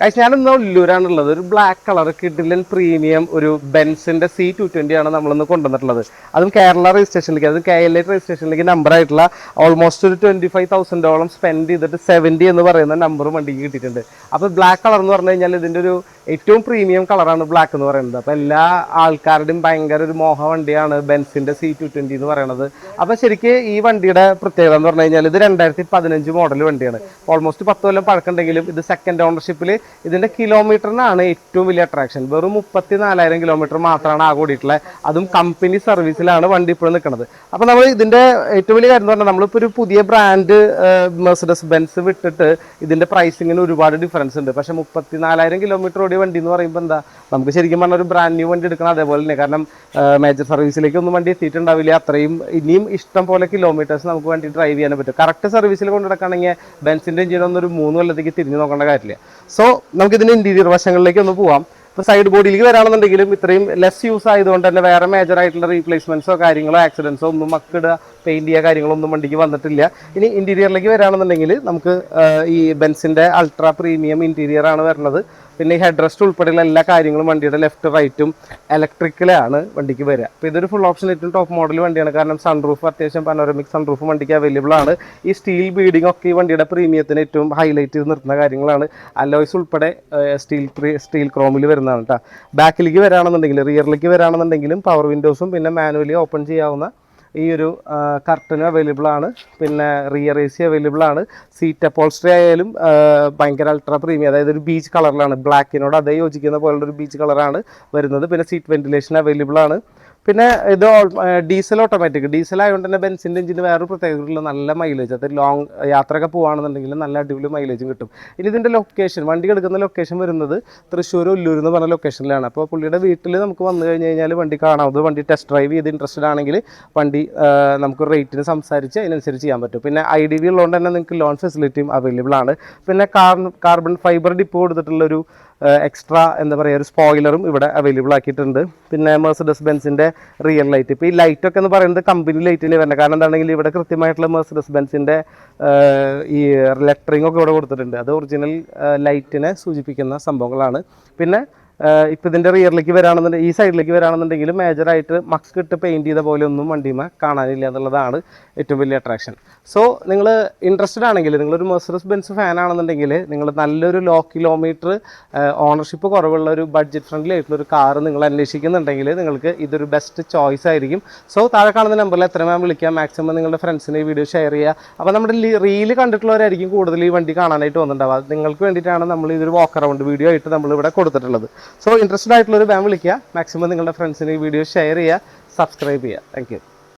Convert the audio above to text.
ഞാനിന്ന് ഉള്ളൂരാണുള്ളത്. ഒരു black colour കിഡിലൻ പ്രീമിയം ഒരു ബെൻസിന്റെ C220 ആണ് നമ്മളിന്ന് കൊണ്ടുവന്നിട്ടുള്ളത്. അതും കേരള രജിസ്ട്രേഷനിലേക്ക്, അത് KLA രജിസ്ട്രേഷനിലേക്ക് നമ്പർ ആയിട്ടുള്ള ഓൾമോസ്റ്റ് ഒരു 25,000 സ്പെൻഡ് ചെയ്തിട്ട് 70 എന്ന് പറയുന്ന നമ്പർ വണ്ടിക്ക് കിട്ടിയിട്ടുണ്ട്. അപ്പോൾ ബ്ലാക്ക് കളർ എന്ന് പറഞ്ഞു കഴിഞ്ഞാൽ ഇതിൻ്റെ ഒരു ഏറ്റവും പ്രീമിയം കളറാണ് ബ്ലാക്ക് എന്ന് പറയുന്നത്. അപ്പോൾ എല്ലാ ആൾക്കാരുടെയും ഭയങ്കര ഒരു മോഹ വണ്ടിയാണ് ബെൻസിന്റെ C220 എന്ന് പറയുന്നത്. അപ്പോൾ ശരിക്കും ഈ വണ്ടിയുടെ പ്രത്യേകത എന്ന് പറഞ്ഞു കഴിഞ്ഞാൽ ഇത് 2015 മോഡൽ വണ്ടിയാണ്. ഓൾമോസ്റ്റ് 10 കൊല്ലം പഴക്കമുണ്ടെങ്കിലും ഇത് സെക്കൻഡ് ഓണർഷിപ്പിൽ ഇതിന്റെ കിലോമീറ്ററിനാണ് ഏറ്റവും വലിയ അട്രാക്ഷൻ. വെറും 34,000 കിലോമീറ്റർ മാത്രമാണ് ആകെ ഓടിയിട്ടുള്ളത്. അതും കമ്പനി സർവീസിലാണ് വണ്ടി ഇപ്പോഴും നിൽക്കുന്നത്. അപ്പോൾ നമ്മൾ ഇതിന്റെ ഏറ്റവും വലിയ കാര്യം എന്ന് പറഞ്ഞാൽ നമ്മളിപ്പോൾ ഒരു പുതിയ ബ്രാൻഡ് മെർസിഡസ് ബെൻസ് വിട്ടിട്ട് ഇതിന്റെ പ്രൈസിങ്ങിന് ഒരുപാട് ഡിഫറൻസ് ഉണ്ട്. പക്ഷേ 34,000 കിലോമീറ്റർ ഓടിയ വണ്ടി എന്ന് പറയുമ്പോൾ എന്താ, നമുക്ക് ശരിക്കും പറഞ്ഞാൽ ഒരു ബ്രാൻഡ് ന്യൂ വണ്ടി എടുക്കണം. അതേപോലെ തന്നെ കാരണം മേജർ സർവീസിലേക്ക് ഒന്നും വണ്ടി എത്തിയിട്ടുണ്ടാവില്ല. അത്രയും ഇനിയും ഇഷ്ടം പോലെ കിലോമീറ്റേഴ്സ് നമുക്ക് വണ്ടി ഡ്രൈവ് ചെയ്യാൻ പറ്റും. കറക്റ്റ് സർവീസിൽ കൊണ്ടുനടക്കുകയാണെങ്കിൽ ബെൻസിന്റെ എഞ്ചിനൊന്നും ഒരു 3 കൊല്ലത്തേക്ക് തിരിഞ്ഞു നോക്കേണ്ട കാര്യമില്ല. സോ നമുക്ക് ഇതിന്റെ ഇന്റീരിയർ വശങ്ങളിലേക്ക് ഒന്ന് പോവാം. ഇപ്പോൾ സൈഡ് ബോഡിയിലേക്ക് വരാണെന്നുണ്ടെങ്കിലും ഇത്രയും ലെസ് യൂസ് ആയതുകൊണ്ട് തന്നെ വേറെ മേജർ ആയിട്ടുള്ള റീപ്ലേസ്മെന്റ്സോ കാര്യങ്ങളോ ആക്സിഡൻസോ ഒന്നും മക്കിടുക പെയിന്റ് ചെയ്യുക കാര്യങ്ങളൊന്നും വണ്ടിക്ക് വന്നിട്ടില്ല. ഇനി ഇന്റീരിയറിലേക്ക് വരാണെന്നുണ്ടെങ്കിൽ നമുക്ക് ഈ ബെൻസിന്റെ അൾട്രാ പ്രീമിയം ഇന്റീരിയർ ആണ് വരുന്നത്. പിന്നെ ഈ ഹെഡ് റെസ്റ്റ് ഉൾപ്പെടെയുള്ള എല്ലാ കാര്യങ്ങളും വണ്ടിയുടെ ലെഫ്റ്റ് റൈറ്റും ഇലക്ട്രിക്കലാണ് വണ്ടിക്ക് വരിക. അപ്പോൾ ഇതൊരു ഫുൾ ഓപ്ഷൻ ഏറ്റവും ടോപ്പ് മോഡൽ വണ്ടിയാണ്. കാരണം സൺറൂഫ് അത്യാവശ്യം പനോരമിക് സൺറൂഫ് വണ്ടിക്ക് അവൈലബിൾ ആണ്. ഈ സ്റ്റീൽ ബീഡിംഗ് ഒക്കെ ഈ വണ്ടിയുടെ പ്രീമിയത്തിന് ഏറ്റവും ഹൈലൈറ്റ് ചെയ്ത് നിർത്തുന്ന കാര്യങ്ങളാണ്. അലോയ്സ് ഉൾപ്പെടെ സ്റ്റീൽ ക്രോമിൽ വരുന്നതാണ് കേട്ടോ. ബാക്കിലേക്ക് വരാണെന്നുണ്ടെങ്കിൽ റിയറിലേക്ക് വരാണെന്നുണ്ടെങ്കിലും പവർ വിൻഡോസും പിന്നെ മാനുവലി ഓപ്പൺ ചെയ്യാവുന്ന ഈ ഒരു കർട്ടനും അവൈലബിൾ ആണ്. പിന്നെ റിയർ AC അവൈലബിൾ ആണ്. സീറ്റ് അപ്പോൾസ്ട്രി ആയാലും ഭയങ്കര അൾട്രാ പ്രീമിയം, അതായത് ഒരു ബീച്ച് കളറിലാണ്, ബ്ലാക്കിനോട് അതേ യോജിക്കുന്ന പോലുള്ളൊരു ബീച്ച് കളറാണ് വരുന്നത്. പിന്നെ സീറ്റ് വെന്റിലേഷൻ അവൈലബിൾ ആണ്. പിന്നെ ഇത് ഡീസൽ ഓട്ടോമാറ്റിക്, ഡീസൽ ആയതുകൊണ്ട് തന്നെ ബെൻസിൻ്റെ എഞ്ചിന് വേറൊരു പ്രത്യേകതയുള്ള നല്ല മൈലേജ്, അത് ലോങ് യാത്രയൊക്കെ പോകുകയാണെന്നുണ്ടെങ്കിൽ നല്ല അടിപൊളി മൈലേജും കിട്ടും. ഇനി ഇതിൻ്റെ ലൊക്കേഷൻ, വണ്ടി എടുക്കുന്ന ലൊക്കേഷൻ വരുന്നത് തൃശ്ശൂർ ഉല്ലൂർ എന്ന് പറഞ്ഞ ലൊക്കേഷനിലാണ്. അപ്പോൾ പുള്ളിയുടെ വീട്ടിൽ നമുക്ക് വന്നു കഴിഞ്ഞ് കഴിഞ്ഞാൽ വണ്ടി കാണാവുന്നത്, വണ്ടി ടെസ്റ്റ് ഡ്രൈവ് ചെയ്ത് ഇൻട്രസ്റ്റഡ് ആണെങ്കിൽ വണ്ടി നമുക്ക് റേറ്റിന് സംസാരിച്ച് അതിനനുസരിച്ച് ചെയ്യാൻ പറ്റും. പിന്നെ IDV ഉള്ളതുകൊണ്ട് തന്നെ നിങ്ങൾക്ക് ലോൺ ഫെസിലിറ്റിയും അവൈലബിൾ ആണ്. പിന്നെ കാർബൺ ഫൈബർ ഡിപ്പോ കൊടുത്തിട്ടുള്ളൊരു എക്സ്ട്രാ എന്താ പറയുക ഒരു സ്പോയിലറും ഇവിടെ അവൈലബിൾ ആക്കിയിട്ടുണ്ട്. പിന്നെ മെർസിഡസ് ബെൻസിൻ്റെ റിയൽ ലൈറ്റ്, ഇപ്പോൾ ഈ ലൈറ്റൊക്കെ എന്ന് പറയുന്നത് കമ്പനി ലൈറ്റിന് വരുന്നത്. കാരണം എന്താണെങ്കിൽ ഇവിടെ കൃത്യമായിട്ടുള്ള മെർസിഡസ് ബെൻസിൻ്റെ ഈ ലെറ്ററിംഗ് ഒക്കെ ഇവിടെ കൊടുത്തിട്ടുണ്ട്. അത് ഒറിജിനൽ ലൈറ്റിനെ സൂചിപ്പിക്കുന്ന സംഭവങ്ങളാണ്. പിന്നെ ഇപ്പോൾ ഇതിൻ്റെ റിയറിലേക്ക് വരാണെന്നുണ്ടെങ്കിൽ, ഈ സൈഡിലേക്ക് വരാണെന്നുണ്ടെങ്കിലും മേജറായിട്ട് മക്സ് ഇട്ട് പെയിൻറ്റ് ചെയ്ത പോലെ ഒന്നും വണ്ടിമ കാണാനില്ല എന്നുള്ളതാണ് ഏറ്റവും വലിയ അട്രാക്ഷൻ. സോ നിങ്ങൾ ഇൻട്രസ്റ്റഡ് ആണെങ്കിൽ, നിങ്ങളൊരു മെർസിഡസ് ബെൻസ് ഫാൻ ആണെന്നുണ്ടെങ്കിൽ, നിങ്ങൾ നല്ലൊരു ലോ കിലോമീറ്റർ ഓണർഷിപ്പ് കുറവുള്ള ഒരു ബഡ്ജറ്റ് ഫ്രണ്ട്ലി ആയിട്ടുള്ള ഒരു കാർ നിങ്ങൾ അന്വേഷിക്കുന്നുണ്ടെങ്കിൽ നിങ്ങൾക്ക് ഇതൊരു ബെസ്റ്റ് ചോയ്സ് ആയിരിക്കും. സോ താഴെ കാണുന്ന നമ്പറിൽ എത്രയും വിളിക്കാം. മാക്സിമം നിങ്ങളുടെ ഫ്രണ്ട്സിന് ഈ വീഡിയോ ഷെയർ ചെയ്യുക. അപ്പോൾ നമ്മുടെ റീല് കണ്ടിട്ടുള്ളവരായിരിക്കും കൂടുതൽ ഈ വണ്ടി കാണാനായിട്ട് വന്നിട്ടുണ്ടാവുക. അത് നിങ്ങൾക്ക് വേണ്ടിയിട്ടാണ് നമ്മൾ ഇതൊരു വാക്ക് അറൗണ്ട് വീഡിയോ ആയിട്ട് നമ്മളിവിടെ കൊടുത്തിട്ടുള്ളത്. സോ ഇൻട്രസ്റ്റഡ് ആയിട്ടുള്ളൊരു വിളിക്കുക. മാക്സിമം നിങ്ങളുടെ ഫ്രണ്ട്സിന് ഈ വീഡിയോ ഷെയർ ചെയ്യുക, സബ്സ്ക്രൈബ് ചെയ്യുക. Thank you.